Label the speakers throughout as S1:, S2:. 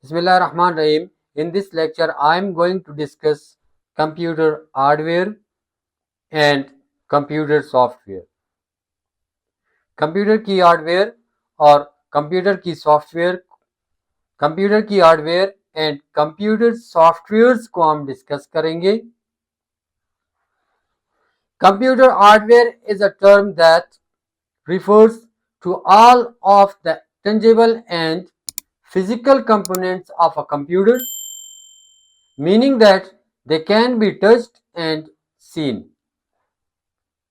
S1: Bismillahirrahmanirrahim. In this lecture, I am going to discuss computer hardware and computer software. Computer की hardware और computer की software, computer की hardware and computer softwares को हम discuss करेंगे. Computer hardware is a term that refers to all of the tangible and physical components of a computer, meaning that they can be touched and seen.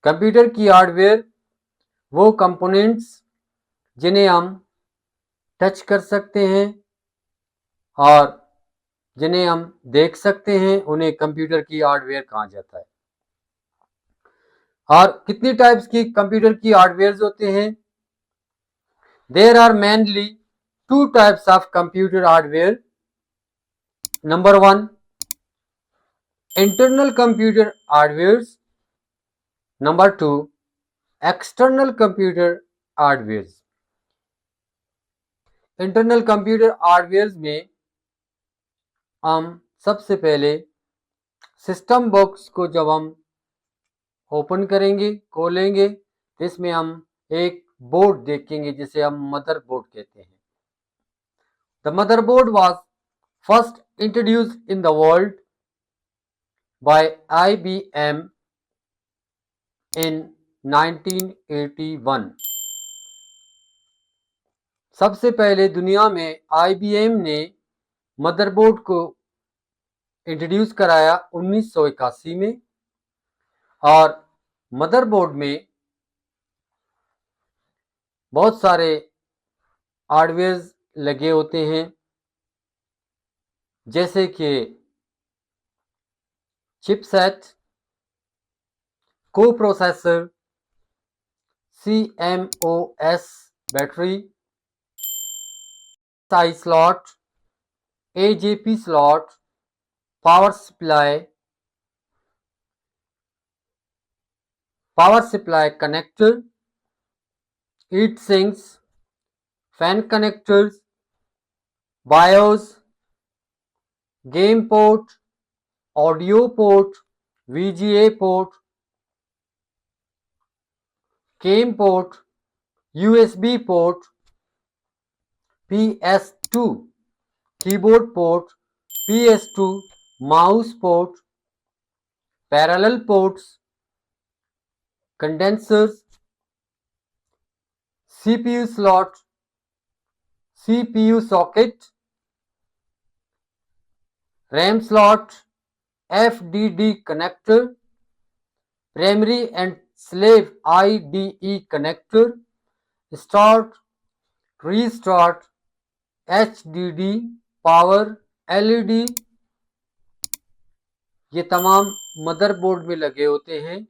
S1: Computer की hardware वो components जिन्हें हम touch कर सकते हैं और जिन्हें हम देख सकते हैं, उन्हें कंप्यूटर की हार्डवेयर कहा जाता है. और कितनी टाइप्स की कंप्यूटर की हार्डवेयर होते हैं? There are mainly two types of computer hardware. Number 1, internal computer hardware. Number 2, external computer hardware. Internal computer hardware में हम सबसे पहले सिस्टम बॉक्स को जब हम ओपन करेंगे, खोलेंगे, तो इसमें हम एक बोर्ड देखेंगे जिसे हम मदरबोर्ड कहते हैं. The motherboard was first introduced in the world by IBM in 1981. सबसे पहले दुनिया में IBM ने मदरबोर्ड को इंट्रोड्यूस कराया 1981 में. और मदरबोर्ड में बहुत सारे हार्डवेयर लगे होते हैं, जैसे कि चिपसेट, को processor, CMOS battery, SI slot, AJP slot, power supply connector, heat sinks, fan connectors, BIOS, game port, audio port, VGA port, came port, USB port, PS2 keyboard port, PS2 mouse port, parallel ports, condensers, CPU slot, CPU socket, RAM slot, FDD connector, primary and slave IDE connector, start, restart, HDD, power, LED, ये तमाम motherboard में लगे होते हैं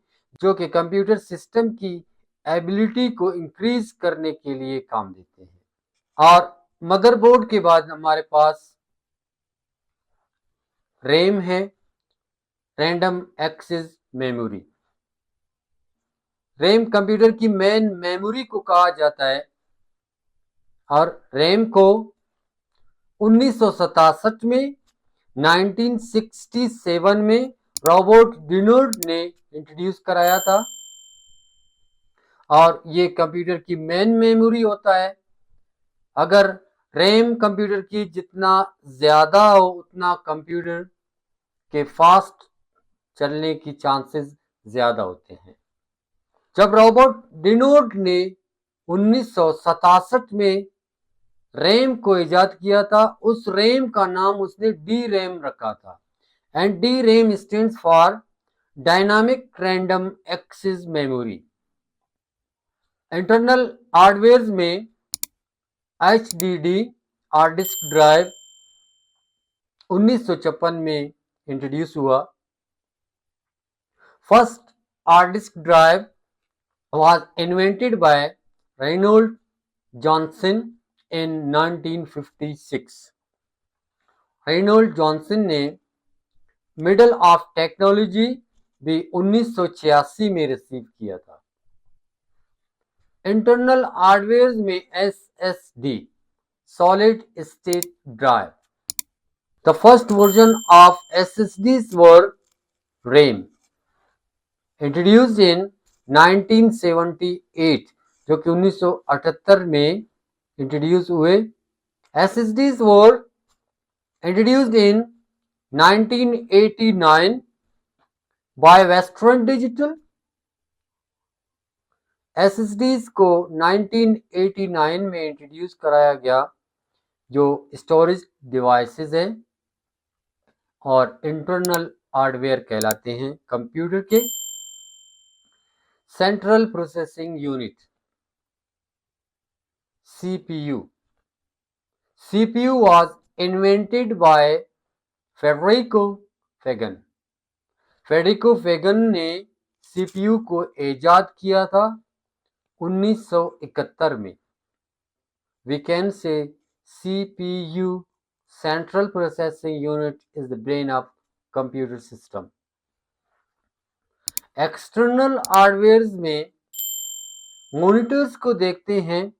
S1: जो कि computer system की ability को इंक्रीज करने के लिए काम देते हैं. और मदरबोर्ड के बाद हमारे पास रैम है, random access memory. RAM computer की मेन मेमोरी को कहा जाता है और रैम को 1967 में, 1967 में रॉबर्ट डिनोर्ड ने इंट्रोड्यूस कराया था. और ये कंप्यूटर की मेन मेमोरी होता है. अगर रैम कंप्यूटर की जितना ज्यादा हो, उतना कंप्यूटर के फास्ट चलने की चांसेस ज्यादा होते हैं. जब रॉबर्ट डिनोर्ड ने 1967 में रैम को इजाद किया था, उस रैम का नाम उसने डी रैम रखा था. And D RAM stands for dynamic random access memory. Internal hardware में HDD हार्ड डिस्क ड्राइव 1956 में इंट्रोड्यूस हुआ. First hard disk drive was invented by Reynold Johnson in 1956. Reynold Johnson ने medal of technology भी 1986 में receive किया था. Internal hardware में SSD, solid state drive, The first version of SSDs were RAM, introduced in 1978, जो कि 1978 में introduce हुए. SSDs were introduced in 1989 by Western Digital. SSDs को 1989 में इंट्रोड्यूस कराया गया, जो स्टोरेज डिवाइसेस हैं और इंटरनल हार्डवेयर कहलाते हैं कंप्यूटर के. Central processing unit, CPU. CPU was invented by Federico Fagan. Federico Fagan ने CPU को ईजाद किया था 1971 में. We can say CPU, Central Processing Unit, is the brain of computer system. External hardware में मॉनिटर्स को देखते हैं.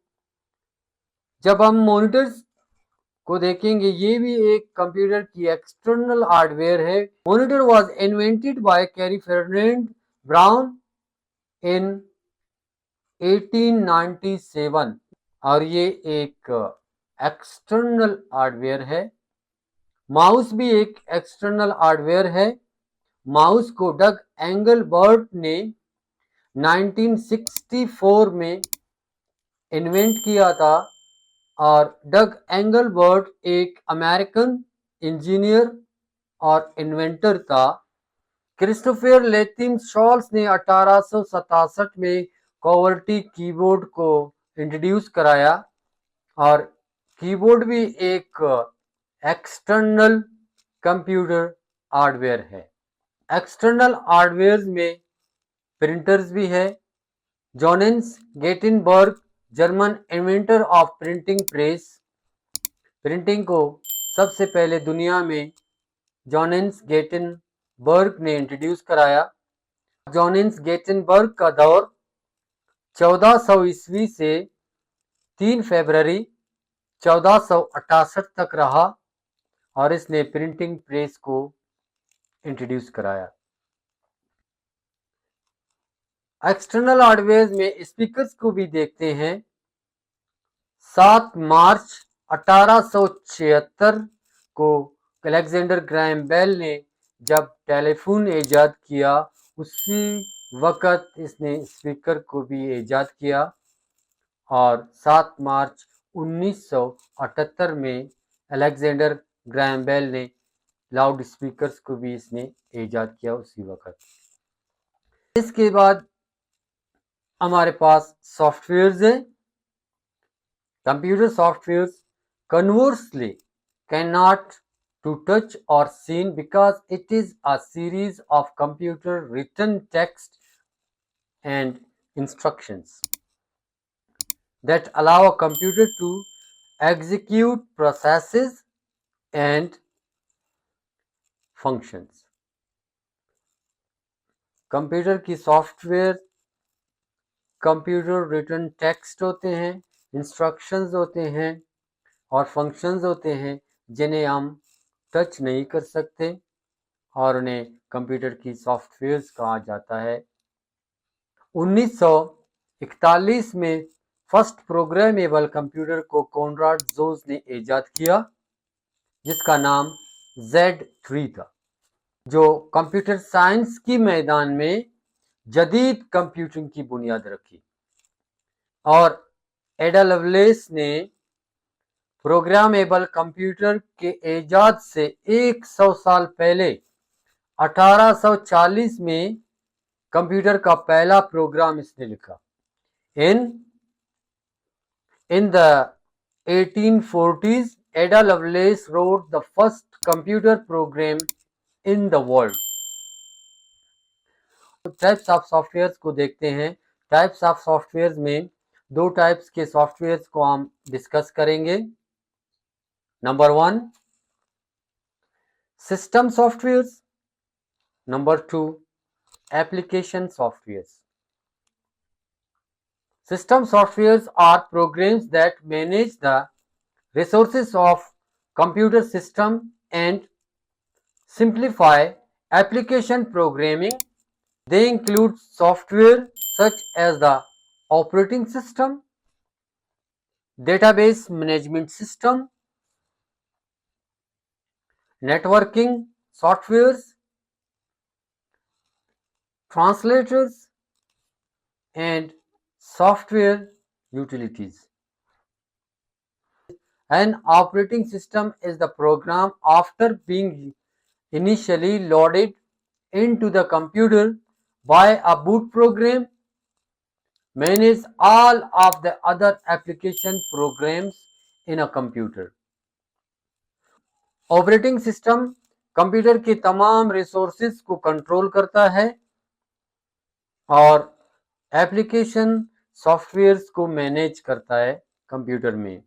S1: जब हम मॉनिटर्स को देखेंगे, ये भी एक कंप्यूटर की एक्सटर्नल हार्डवेयर है. Monitor was invented by carry Ferdinand brown इन 1897 और ये एक एक्सटर्नल हार्डवेयर है. माउस भी एक एक्सटर्नल हार्डवेयर है. माउस को डग एंगलबर्ट ने 1964 में इन्वेंट किया था और डग एंगलबर्ट एक अमेरिकन इंजीनियर और इन्वेंटर था. क्रिस्टोफर लेथिम शॉल्स ने 1867 में कॉवर्टी कीबोर्ड को इंट्रोड्यूस कराया और कीबोर्ड भी एक एक्सटर्नल कंप्यूटर हार्डवेयर है. एक्सटर्नल हार्डवेयर में प्रिंटर्स भी है. Johannes Gutenberg, German inventor of printing press. Printing को सबसे पहले दुनिया में जोनेस गेटेनबर्ग ने इंट्रोड्यूस कराया. जोनेस गेटेनबर्ग का दौर 1400 ईस्वी से 3 फरवरी 1468 तक रहा और इसने प्रिंटिंग प्रेस को इंट्रोड्यूस कराया. एक्सटर्नल हार्डवेयर में स्पीकर्स को भी देखते हैं. 7 मार्च 1876 को अलेक्जेंडर ग्रैहम बेल ने जब टेलीफोन ईजाद किया, उसी वक्त इसने स्पीकर को भी ईजाद किया और 7 मार्च 1978 में अलेक्जेंडर ग्रैहम बेल ने लाउड स्पीकर्स को भी इसने ईजाद किया उसी वक्त. इसके बाद हमारे पास सॉफ्टवेयर्स हैं. Computer softwares conversely cannot to touch or seen because it is a series of computer written text and instructions that allow a computer to execute processes and functions. Computer की सॉफ्टवेयर कंप्यूटर रिटन टेक्स्ट होते हैं, instructions होते हैं और functions होते हैं जिन्हें हम टच नहीं कर सकते और उन्हें कंप्यूटर की सॉफ्टवेयर्स कहा जाता है. 1941 में फर्स्ट प्रोग्रामेबल कंप्यूटर को कॉनराड ज़ोस ने ईजाद किया जिसका नाम Z3 था, जो कंप्यूटर साइंस की मैदान में जदीद कंप्यूटिंग की बुनियाद रखी. और एडा लवलेस ने प्रोग्रामेबल कंप्यूटर के ईजाद से 100 साल पहले 1840 में कंप्यूटर का पहला प्रोग्राम इसने लिखा. In the 1840s, Ada Lovelace wrote the first computer program in the world. Types of softwares को देखते हैं. टाइप्स ऑफ सॉफ्टवेयर्स में दो टाइप्स के सॉफ्टवेयर्स को हम डिस्कस करेंगे. Number 1 system softwares, number 2 application softwares. System softwares are programs that manage the resources of computer system and simplify application programming. They include software such as the operating system, database management system, networking softwares, translators, and software utilities. An operating system is the program after being initially loaded into the computer by a boot program, manage all of the other application programs in a computer. Operating system computer की तमाम resources को control करता है और application softwares को manage करता है computer में।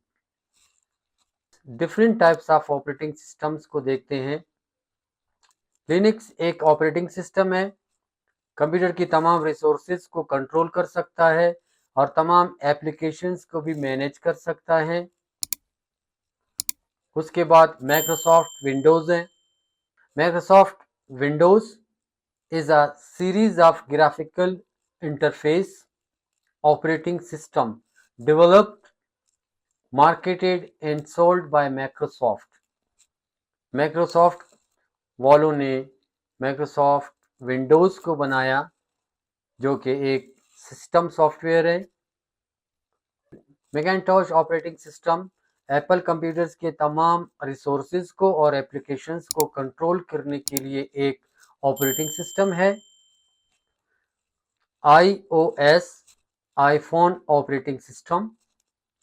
S1: Different types of operating systems को देखते हैं। लिनक्स एक ऑपरेटिंग सिस्टम है, कंप्यूटर की तमाम रिसोर्सेज को कंट्रोल कर सकता है और तमाम एप्लीकेशंस को भी मैनेज कर सकता है। उसके बाद माइक्रोसॉफ्ट विंडोज़ है। Microsoft Windows is a series of graphical interface operating system developed, marketed and sold by Microsoft. Microsoft वालों ने Microsoft Windows को बनाया जो कि एक सिस्टम सॉफ्टवेयर है। Macintosh operating system Apple computers के तमाम रिसोर्सेज को और एप्लीकेशंस को कंट्रोल करने के लिए एक ऑपरेटिंग सिस्टम है। iOS आईफोन ऑपरेटिंग सिस्टम,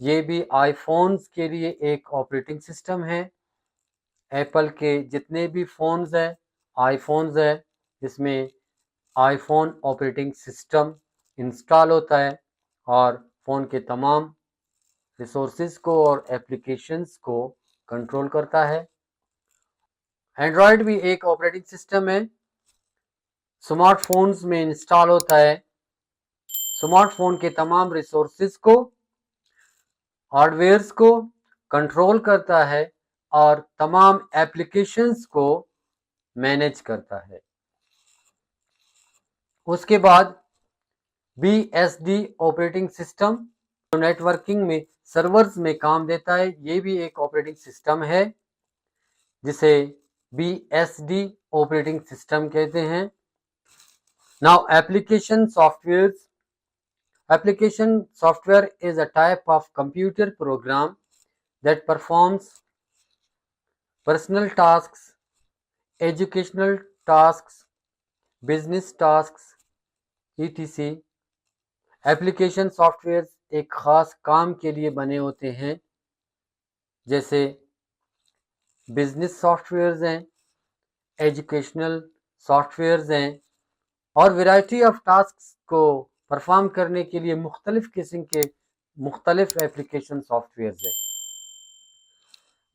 S1: ये भी आईफोन्स के लिए एक ऑपरेटिंग सिस्टम है। एप्पल के जितने भी फ़ोन्स हैं आईफोन्स है, इसमें आईफोन ऑपरेटिंग सिस्टम इंस्टॉल होता है और फ़ोन के तमाम रिसोर्सेज को और एप्लीकेशंस को कंट्रोल करता है। एंड्रॉयड भी एक ऑपरेटिंग सिस्टम है, स्मार्टफोन्स में इंस्टॉल होता है। स्मार्टफोन के तमाम रिसोर्सेज को, हार्डवेयर्स को कंट्रोल करता है और तमाम एप्लीकेशंस को मैनेज करता है। उसके बाद BSD ऑपरेटिंग सिस्टम जो नेटवर्किंग में सर्वर्स में काम देता है, ये भी एक ऑपरेटिंग सिस्टम है जिसे BSD ऑपरेटिंग सिस्टम कहते हैं। Now application software. Application software is a type of computer program that performs personal tasks, educational tasks, business tasks, etc. Application software एक ख़ास काम के लिए बने होते हैं, जैसे बिजनेस सॉफ्टवेयर्स हैं, एजुकेशनल सॉफ्टवेयर्स हैं और वैरायटी ऑफ टास्क्स को परफॉर्म करने के लिए मुख्तलिफ किस्म के मुख्तलिफ एप्लीकेशन सॉफ्टवेयर्स हैं।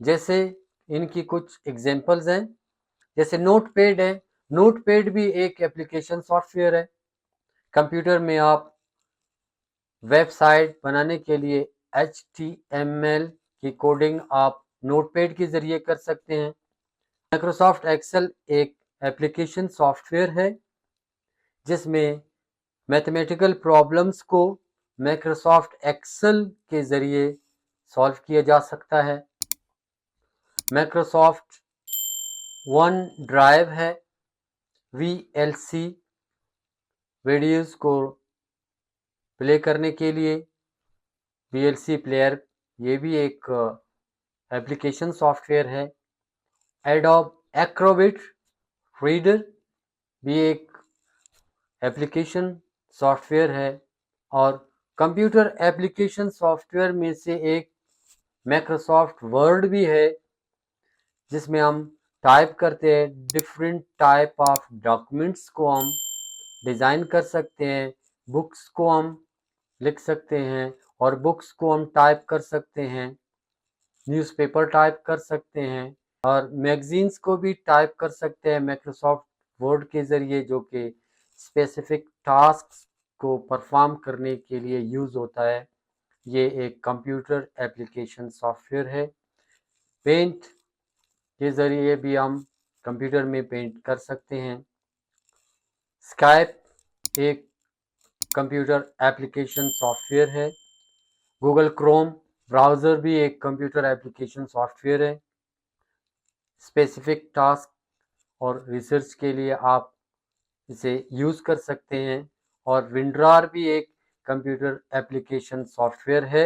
S1: जैसे इनकी कुछ एग्जांपल्स हैं, जैसे नोटपैड है। नोटपैड भी एक एप्लीकेशन सॉफ्टवेयर है। कंप्यूटर में आप वेबसाइट बनाने के लिए HTML की कोडिंग आप नोटपैड के ज़रिए कर सकते हैं। माइक्रोसॉफ्ट एक्सेल एक एप्लीकेशन सॉफ्टवेयर है जिसमें मैथमेटिकल प्रॉब्लम्स को माइक्रोसॉफ्ट एक्सेल के ज़रिए सॉल्व किया जा सकता है। माइक्रोसॉफ्ट वन ड्राइव है, VLC वीडियोस को प्ले करने के लिए। VLC प्लेयर ये भी एक एप्लीकेशन सॉफ्टवेयर है। एडोब एक्रोबैट रीडर भी एक एप्लीकेशन सॉफ्टवेयर है और कंप्यूटर एप्लीकेशन सॉफ्टवेयर में से एक माइक्रोसॉफ्ट वर्ड भी है जिसमें हम टाइप करते हैं डिफरेंट टाइप ऑफ डॉक्यूमेंट्स को हम डिज़ाइन कर सकते हैं, बुक्स को हम लिख सकते हैं और बुक्स को हम टाइप कर सकते हैं, न्यूज़पेपर टाइप कर सकते हैं और मैगजीन्स को भी टाइप कर सकते हैं माइक्रोसॉफ्ट वर्ड के ज़रिए, जो कि स्पेसिफिक टास्क को परफॉर्म करने के लिए यूज़ होता है। ये एक कंप्यूटर एप्लीकेशन सॉफ्टवेयर है। पेंट के ज़रिए भी हम कंप्यूटर में पेंट कर सकते हैं। स्काइप एक कंप्यूटर एप्लीकेशन सॉफ्टवेयर है। गूगल क्रोम ब्राउज़र भी एक कंप्यूटर एप्लीकेशन सॉफ्टवेयर है। स्पेसिफिक टास्क और रिसर्च के लिए आप इसे यूज़ कर सकते हैं। और विंड्रार भी एक कंप्यूटर एप्लीकेशन सॉफ्टवेयर है।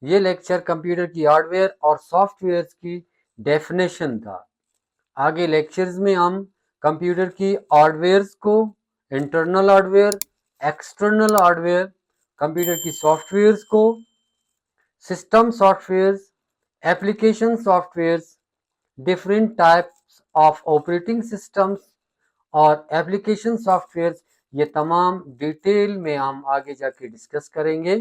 S1: ये लेक्चर कंप्यूटर की हार्डवेयर और सॉफ्टवेयर की डेफिनेशन था। आगे लेक्चर्स में हम कंप्यूटर की हार्डवेयर्स को, internal hardware, external hardware, computer की सॉफ्टवेयर्स को, system softwares, application softwares, different types of operating systems और एप्लीकेशन सॉफ्टवेयर्स, ये तमाम डिटेल में हम आगे जाके डिस्कस करेंगे।